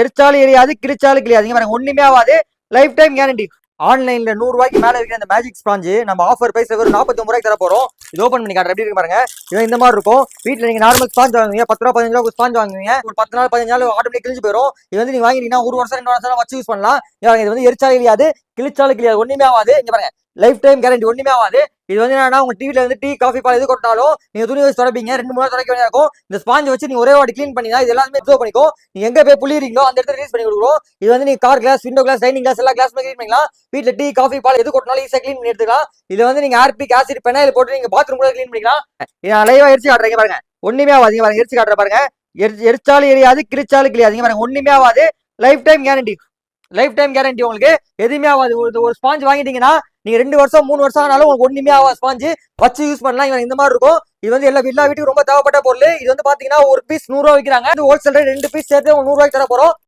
எரிச்சாலும் எரியாது, கிழிச்சாலும் கிளியாது. பாருங்க ஒண்ணுமே ஆகாது. Life time guarantee. ஆன்லைன்ல 100 ரூபாய்க்கு மேல இருக்கிற அந்த மேஜிக் ஸ்பாஞ்சு நம்ம ஆஃபர் பிரைஸ் வெறும் 49 ரூபாய்க்கு தர போறோம். இது ஓபன் பண்ணி காட்டுறேன். எப்படி இருக்கு பாருங்க. இது இந்த மாதிரி இருக்கும். வீட்டுல நீங்க நார்மல் ஸ்பாஞ்ச் வாங்குவீங்க, 10 ரூபா 15 ரூபா ஸ்பாஞ்ச் வாங்குவீங்க. ஒரு 10 நாள் 15 நாள் ஆட்டோமேட்டிக் கிழிஞ்சு போயிடும். இது வந்து நீங்க வாங்கிட்டீங்கன்னா 1 வருஷம் 2 வருஷம் வச்சு யூஸ் பண்ணலாம். இது வந்து எரிச்சாலும் எரியாது, கிழிச்சாலும் கிளியாது, ஒண்ணுமே ஆகாது. இங்க பாருங்க லைஃப் டைம் கேரண்டி, ஒண்ணுமே ஆகாது. இது வந்து என்னன்னா உங்க டிவில வந்து டீ காஃபி பால் எது கொட்டாலும் நீங்க துணி வச்சு தொடப்பீங்க, 2 3 நாள் துடைக்க வேண்டியா இருக்கும். இந்த ஸ்பாஞ்ச் வச்சு நீங்க ஒரே வாட்டி கிளீன் பண்ணீங்கன்னா இது எல்லாமே அப்சர்வ் பண்ணிக்கும். நீங்க எங்க போய் புளியறீங்களோ அந்த இடத்துல ரிலீஸ் பண்ணி கொடுக்கும். இது வந்து நீங்க car glass, window glass, dining glass எல்லா கிளாஸுமே கிளீன் பண்ணிக்கலாம். வீட்டுல டீ காஃபி பால் எது கொட்டினாலும் ஈஸியா கிளீன் பண்ணி எடுத்துக்கலாம். இது வந்து நீங்க ஆர்பிக் ஆசிட் பெனாயில் போட்டு நீங்க பாத்ரூம் கூட கிளீன் பண்ணிக்கலாம். நான் லைவா எரிச்சு காட்டுறேன் பாருங்க. ஒண்ணுமே ஆகாது. பாருங்க எரிச்சு காட்டுற பாருங்க. எரிச்சாலும் எரியாது, கிழிச்சாலும் கிளியாது. பாருங்க ஒண்ணுமே ஆகாது. Life time guarantee. Life time guarantee. உங்களுக்கு எதுவுமே ஆகாது. ஒரு ஸ்பாஞ்ச் வாங்கிட்டீங்கன்னா நீங்க 2 வருஷம் 3 வருஷம் ஆனாலும் உங்களுக்கு ஒண்ணுமே ஆகாது. ஸ்பாஞ்சு வச்சு யூஸ் பண்ணலாம். இந்த மாதிரி இருக்கும். இது வந்து எல்லா வீட்டுக்கும் ரொம்ப தேவைப்பட்ட பொருள். இது வந்து பாத்தீங்கன்னா ஒரு பீஸ் 100 ரூபாய் விற்கிறாங்க. ஹோல்சேல் ரேட் 2 பீஸ் சேர்த்து 100 ரூபாய்க்கு தர போறோம்.